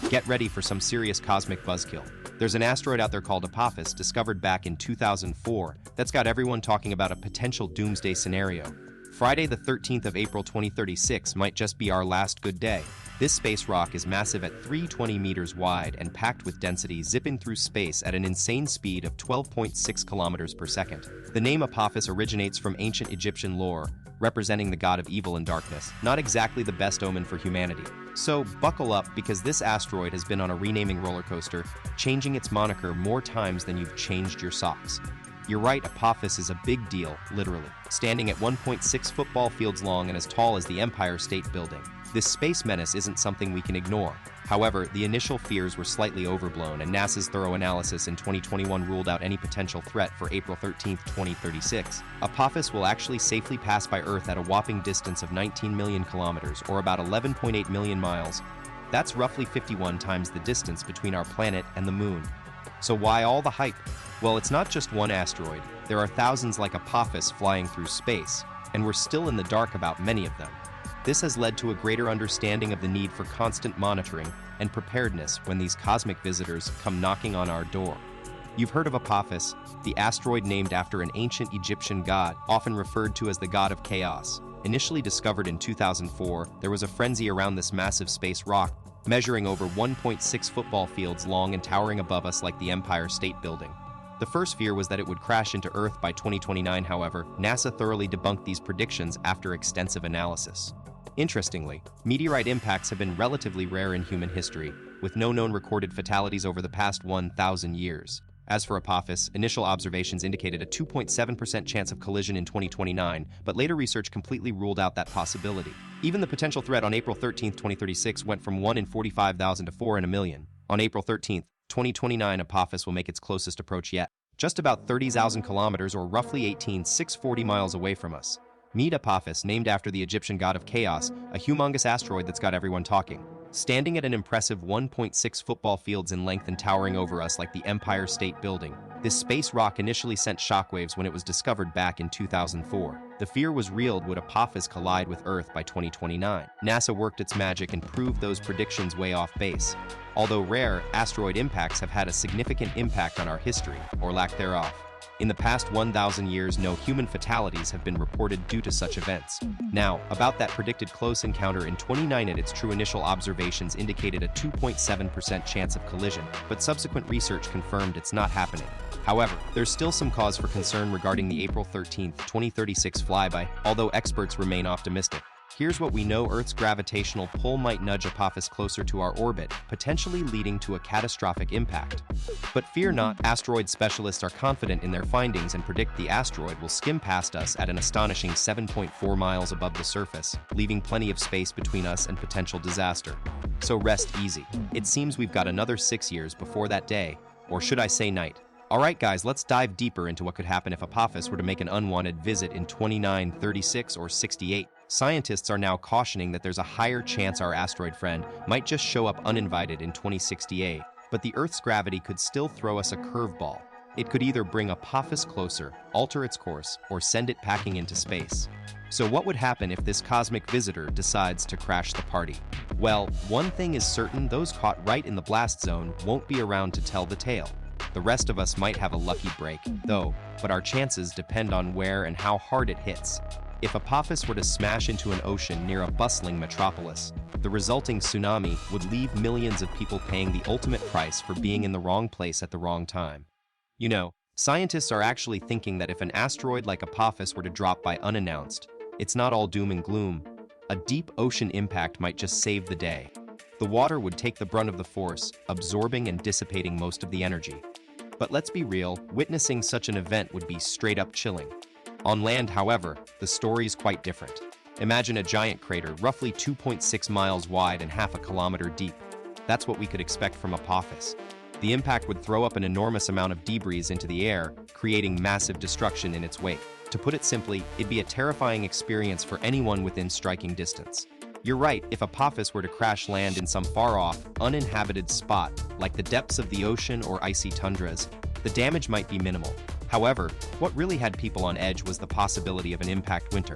Get ready for some serious cosmic buzzkill. There's an asteroid out there called Apophis, discovered back in 2004, that's got everyone talking about a potential doomsday scenario. Friday the 13th of April 2036 might just be our last good day. This space rock is massive at 320 meters wide and packed with density, zipping through space at an insane speed of 12.6 kilometers per second. The name Apophis originates from ancient Egyptian lore, representing the god of evil and darkness, not exactly the best omen for humanity. So buckle up, because this asteroid has been on a renaming roller coaster, changing its moniker more times than you've changed your socks. You're right, Apophis is a big deal, literally. Standing at 1.6 football fields long and as tall as the Empire State Building, this space menace isn't something we can ignore. However, the initial fears were slightly overblown, and NASA's thorough analysis in 2021 ruled out any potential threat for April 13, 2036. Apophis will actually safely pass by Earth at a whopping distance of 19 million kilometers, or about 11.8 million miles. That's roughly 51 times the distance between our planet and the Moon. So why all the hype? Well, it's not just one asteroid. There are thousands like Apophis flying through space, and we're still in the dark about many of them. This has led to a greater understanding of the need for constant monitoring and preparedness when these cosmic visitors come knocking on our door. You've heard of Apophis, the asteroid named after an ancient Egyptian god, often referred to as the god of chaos. Initially discovered in 2004, there was a frenzy around this massive space rock, measuring over 1.6 football fields long and towering above us like the Empire State Building. The first fear was that it would crash into Earth by 2029. However, NASA thoroughly debunked these predictions after extensive analysis. Interestingly, meteorite impacts have been relatively rare in human history, with no known recorded fatalities over the past 1,000 years. As for Apophis, initial observations indicated a 2.7% chance of collision in 2029, but later research completely ruled out that possibility. Even the potential threat on April 13, 2036 went from 1 in 45,000 to 4 in a million. On April 13, 2029, Apophis will make its closest approach yet, just about 30,000 kilometers or roughly 18,640 miles away from us. Meet Apophis, named after the Egyptian god of chaos, a humongous asteroid that's got everyone talking. Standing at an impressive 1.6 football fields in length and towering over us like the Empire State Building, this space rock initially sent shockwaves when it was discovered back in 2004. The fear was real: would Apophis collide with Earth by 2029? NASA worked its magic and proved those predictions way off base. Although rare, asteroid impacts have had a significant impact on our history, or lack thereof. In the past 1,000 years, no human fatalities have been reported due to such events. Now, about that predicted close encounter in 2029, its true initial observations indicated a 2.7% chance of collision, but subsequent research confirmed it's not happening. However, there's still some cause for concern regarding the April 13, 2036 flyby, although experts remain optimistic. Here's what we know: Earth's gravitational pull might nudge Apophis closer to our orbit, potentially leading to a catastrophic impact. But fear not, asteroid specialists are confident in their findings and predict the asteroid will skim past us at an astonishing 7.4 miles above the surface, leaving plenty of space between us and potential disaster. So rest easy. It seems we've got another 6 years before that day, or should I say night. Alright guys, let's dive deeper into what could happen if Apophis were to make an unwanted visit in 29, 36, or 68. Scientists are now cautioning that there's a higher chance our asteroid friend might just show up uninvited in 2068, but the Earth's gravity could still throw us a curveball. It could either bring Apophis closer, alter its course, or send it packing into space. So what would happen if this cosmic visitor decides to crash the party? Well, one thing is certain: those caught right in the blast zone won't be around to tell the tale. The rest of us might have a lucky break, though, but our chances depend on where and how hard it hits. If Apophis were to smash into an ocean near a bustling metropolis, the resulting tsunami would leave millions of people paying the ultimate price for being in the wrong place at the wrong time. You know, scientists are actually thinking that if an asteroid like Apophis were to drop by unannounced, it's not all doom and gloom. A deep ocean impact might just save the day. The water would take the brunt of the force, absorbing and dissipating most of the energy. But let's be real, witnessing such an event would be straight up chilling. On land, however, the story's quite different. Imagine a giant crater roughly 2.6 miles wide and half a kilometer deep. That's what we could expect from Apophis. The impact would throw up an enormous amount of debris into the air, creating massive destruction in its wake. To put it simply, it'd be a terrifying experience for anyone within striking distance. You're right, if Apophis were to crash land in some far-off, uninhabited spot, like the depths of the ocean or icy tundras, the damage might be minimal. However, what really had people on edge was the possibility of an impact winter.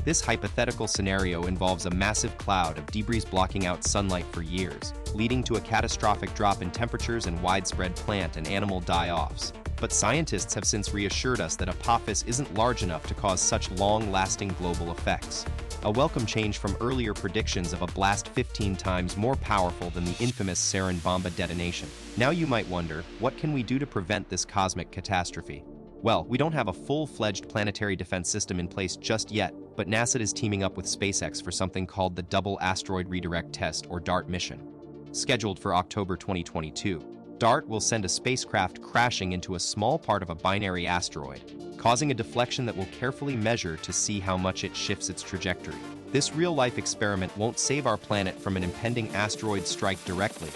This hypothetical scenario involves a massive cloud of debris blocking out sunlight for years, leading to a catastrophic drop in temperatures and widespread plant and animal die-offs. But scientists have since reassured us that Apophis isn't large enough to cause such long-lasting global effects. A welcome change from earlier predictions of a blast 15 times more powerful than the infamous sarin bomba detonation. Now you might wonder, what can we do to prevent this cosmic catastrophe? Well, we don't have a full-fledged planetary defense system in place just yet, but NASA is teaming up with SpaceX for something called the Double Asteroid Redirect Test, or DART mission. Scheduled for October 2022, DART will send a spacecraft crashing into a small part of a binary asteroid, causing a deflection that will carefully measure to see how much it shifts its trajectory. This real-life experiment won't save our planet from an impending asteroid strike directly,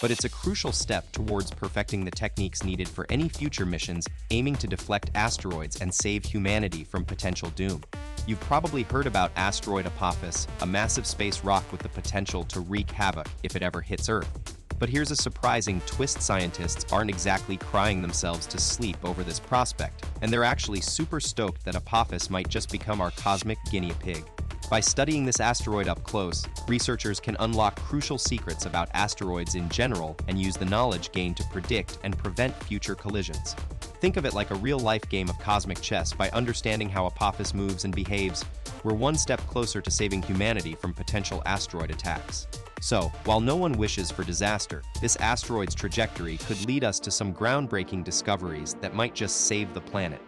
but it's a crucial step towards perfecting the techniques needed for any future missions aiming to deflect asteroids and save humanity from potential doom. You've probably heard about asteroid Apophis, a massive space rock with the potential to wreak havoc if it ever hits Earth. But here's a surprising twist: scientists aren't exactly crying themselves to sleep over this prospect, and they're actually super stoked that Apophis might just become our cosmic guinea pig. By studying this asteroid up close, researchers can unlock crucial secrets about asteroids in general and use the knowledge gained to predict and prevent future collisions. Think of it like a real-life game of cosmic chess. By understanding how Apophis moves and behaves, we're one step closer to saving humanity from potential asteroid attacks. So, while no one wishes for disaster, this asteroid's trajectory could lead us to some groundbreaking discoveries that might just save the planet.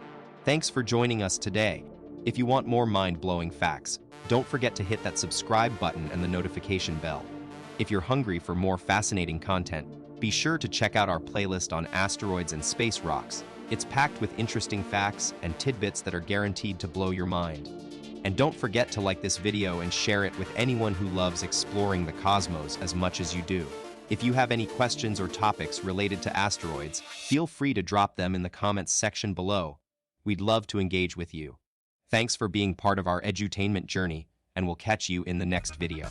Thanks for joining us today. If you want more mind-blowing facts, don't forget to hit that subscribe button and the notification bell. If you're hungry for more fascinating content, be sure to check out our playlist on asteroids and space rocks. It's packed with interesting facts and tidbits that are guaranteed to blow your mind. And don't forget to like this video and share it with anyone who loves exploring the cosmos as much as you do. If you have any questions or topics related to asteroids, feel free to drop them in the comments section below. We'd love to engage with you. Thanks for being part of our edutainment journey, and we'll catch you in the next video.